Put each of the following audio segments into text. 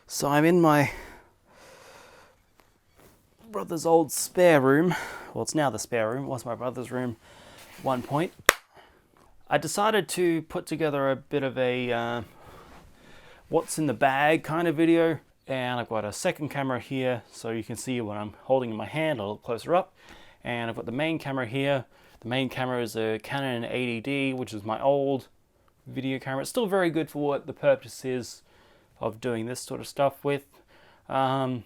So I'm in my brother's old spare room. Well, it's now the spare room. It was my brother's room at one point. I decided to put together a bit of a what's in the bag kind of video. And I've got a second camera here so you can see what I'm holding in my hand a little closer up. And I've got the main camera here. The main camera is a Canon 80D, which is my old video camera. It's still very good for what the purpose is of doing this sort of stuff with. I've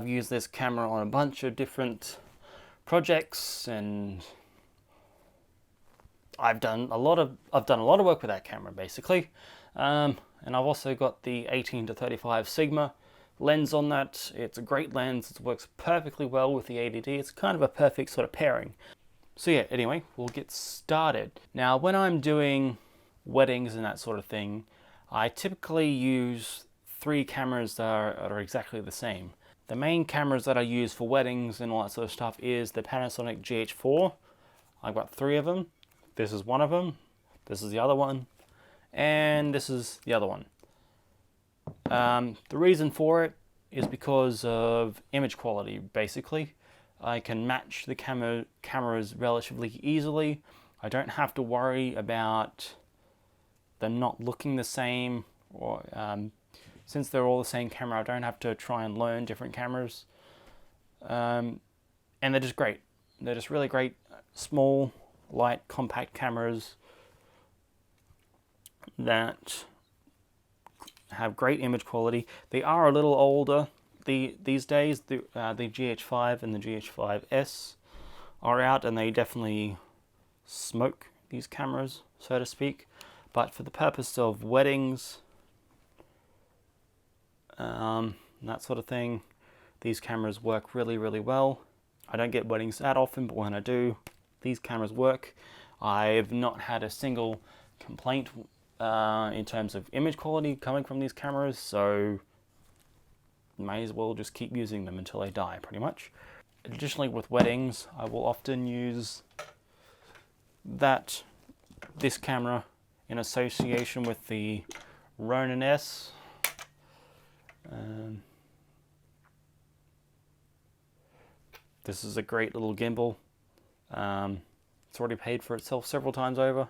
used this camera on a bunch of different projects, and I've done a lot of work with that camera basically. And I've also got the 18-35 Sigma lens on that. It's a great lens. It works perfectly well with the 80D. It's kind of a perfect sort of pairing. So yeah, anyway, we'll get started. Now, when I'm doing weddings and that sort of thing, I typically use 3 cameras that are exactly the same. The main cameras that I use for weddings and all that sort of stuff is the Panasonic GH4. I've got 3 of them. This is one of them. This is the other one. And this is the other one. The reason for it is because of image quality, basically. I can match the cameras relatively easily. I don't have to worry about them not looking the same, or since they're all the same camera, I don't have to try and learn different cameras. And they're just great. They're just really great, small, light, compact cameras that have great image quality. They are a little older these days. The GH5 and the GH5S are out, and they definitely smoke these cameras, so to speak. But for the purpose of weddings, that sort of thing, these cameras work really, really well. I don't get weddings that often, but when I do, these cameras work. I've not had a single complaint in terms of image quality coming from these cameras, so may as well just keep using them until they die, pretty much. Additionally, with weddings, I will often use this camera in association with the Ronin S. This is a great little gimbal. It's already paid for itself several times over.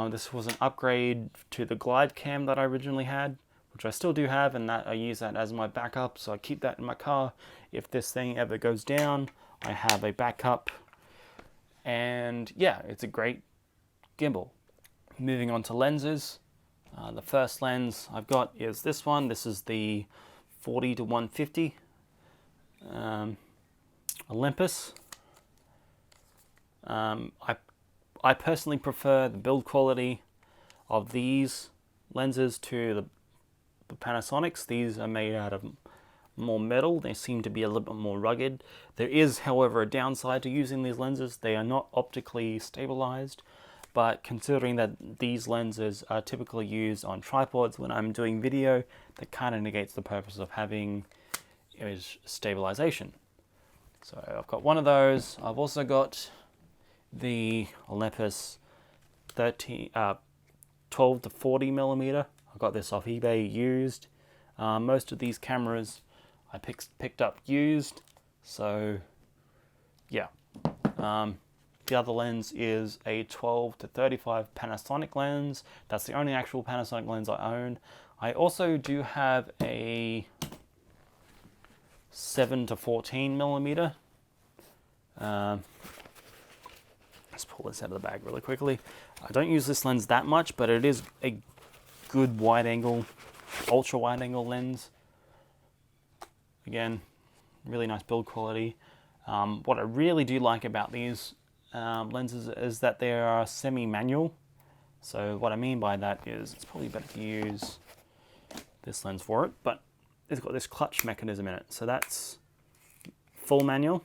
This was an upgrade to the Glide Cam that I originally had, which I still do have, and that I use that as my backup, so I keep that in my car. If this thing ever goes down, I have a backup. And yeah, it's a great gimbal. Moving on to lenses. The first lens I've got is this one. This is the 40-150 Olympus. I personally prefer the build quality of these lenses to the Panasonics. These are made out of more metal. They seem to be a little bit more rugged. There is, however, a downside to using these lenses. They are not optically stabilized, but considering that these lenses are typically used on tripods when I'm doing video, that kind of negates the purpose of having image stabilization. So I've got one of those. I've also got the Olympus 12-40 millimeter. I got this off eBay used. Most of these cameras I picked up used, so yeah. The other lens is a 12-35 Panasonic lens. That's the only actual Panasonic lens I own. I also do have a 7-14 millimeter. Let's pull this out of the bag really quickly. I don't use this lens that much, but it is a good wide angle, ultra wide angle lens. Again, really nice build quality. What I really do like about these lenses is that they are semi-manual. So what I mean by that is it's probably better to use this lens for it, but it's got this clutch mechanism in it. So that's full manual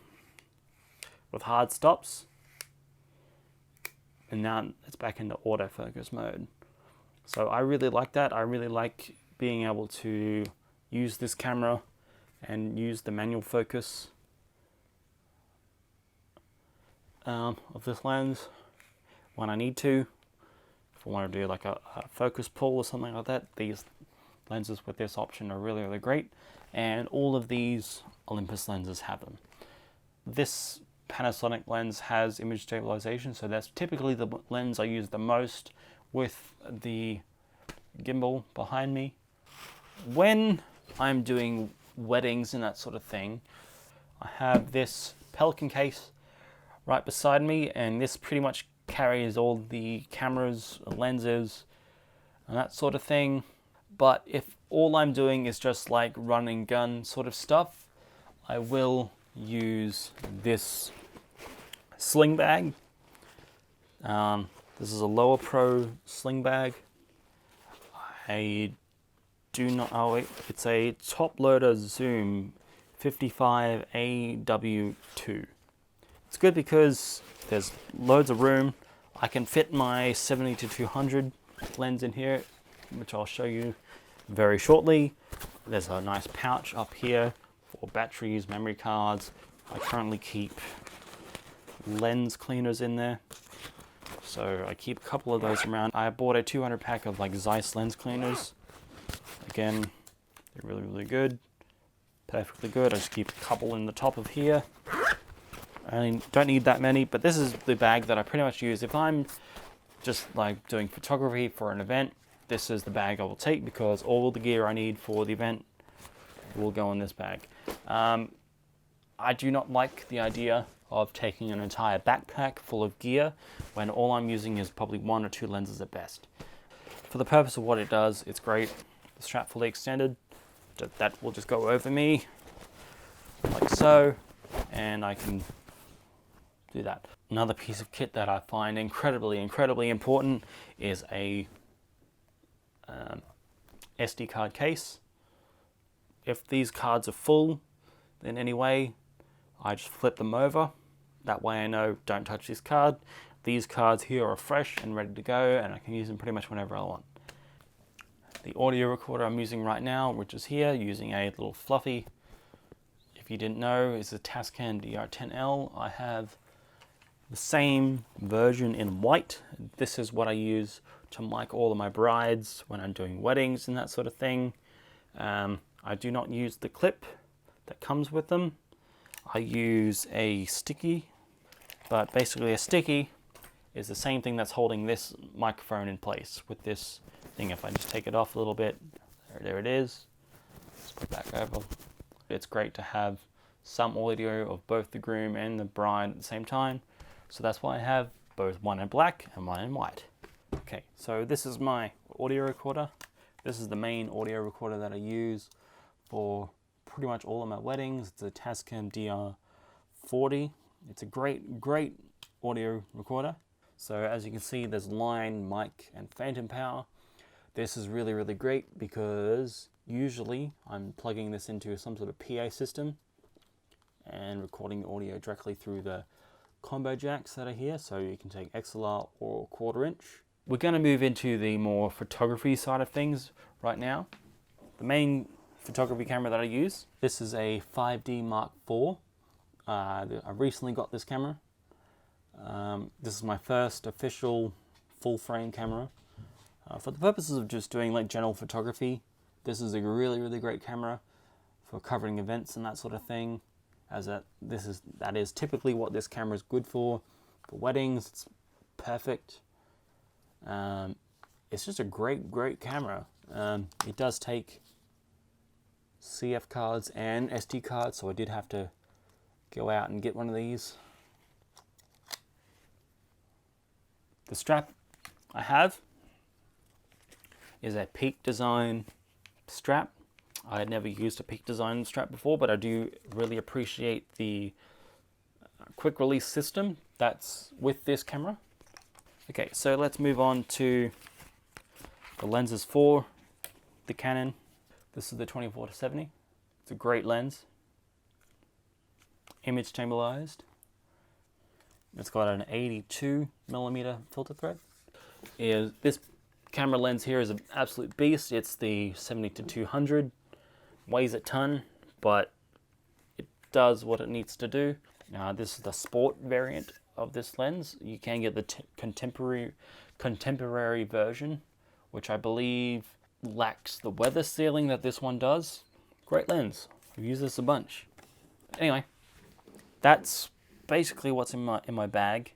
with hard stops. And now it's back into autofocus mode. So I really like that. I really like being able to use this camera and use the manual focus of this lens when I need to. If I want to do like a focus pull or something like that, these lenses with this option are really, really great, and all of these Olympus lenses have them. This Panasonic lens has image stabilization, so that's typically the lens I use the most with the gimbal behind me. When I'm doing weddings and that sort of thing, I have this Pelican case right beside me, and this pretty much carries all the cameras, lenses, and that sort of thing. But if all I'm doing is just like run and gun sort of stuff, I will use this sling bag. This is a Lower Pro sling bag. I do not, oh wait, it's a top loader Zoom 55 AW2. It's good because there's loads of room. I can fit my 70-200 lens in here, which I'll show you very shortly. There's a nice pouch up here for batteries, memory cards. I currently keep lens cleaners in there, so I keep a couple of those around. I bought a 200 pack of like Zeiss lens cleaners. Again, they're really, really good, perfectly good. I just keep a couple in the top of here. I don't need that many, but this is the bag that I pretty much use if I'm just like doing photography for an event. This is the bag I will take because all the gear I need for the event will go in this bag. I do not like the idea of taking an entire backpack full of gear when all I'm using is probably 1 or 2 lenses at best. For the purpose of what it does, it's great. The strap fully extended, that will just go over me like so, and I can do that. Another piece of kit that I find incredibly important is a SD card case. If these cards are full in any way, I just flip them over. That way I know, don't touch this card. These cards here are fresh and ready to go, and I can use them pretty much whenever I want. The audio recorder I'm using right now, which is here, using a little fluffy, if you didn't know, is a Tascam DR10L. I have the same version in white. This is what I use to mic all of my brides when I'm doing weddings and that sort of thing. I do not use the clip that comes with them. I use a sticky, but basically a sticky is the same thing that's holding this microphone in place with this thing. If I just take it off a little bit, there it is. Let's put it back over. It's great to have some audio of both the groom and the bride at the same time. So that's why I have both one in black and one in white. Okay, so this is my audio recorder. This is the main audio recorder that I use for pretty much all of my weddings. It's a Tascam DR40. It's a great audio recorder. So as you can see, there's line, mic, and phantom power. This is really great because usually I'm plugging this into some sort of PA system and recording the audio directly through the combo jacks that are here, so you can take XLR or 1/4 inch. We're going to move into the more photography side of things right now. The main photography camera that I use, this is a 5D Mark IV. I recently got this camera. This is my first official full frame camera. For the purposes of just doing like general photography, this is a really great camera for covering events and that sort of thing. That is typically what this camera is good for weddings. It's perfect. It's just a great camera. It does take CF cards and SD cards, so I did have to go out and get one of these. The strap I have is a Peak Design strap. I had never used a Peak Design strap before, but I do really appreciate the quick release system that's with this camera. Okay, so let's move on to the lenses for the Canon. This is the 24-70. It's a great lens. Image stabilized. It's got an 82mm filter thread. This camera lens here is an absolute beast. It's the 70-200. Weighs a ton, but it does what it needs to do. This is the sport variant of this lens. You can get the contemporary version, which I believe lacks the weather sealing that this one does. Great lens. I've used this a bunch. Anyway, that's basically what's in my bag.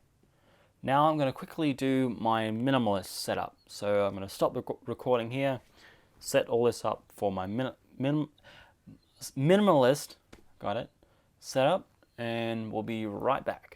Now I'm going to quickly do my minimalist setup. So I'm going to stop the recording here, set all this up for my minimalist, got it, setup, and we'll be right back.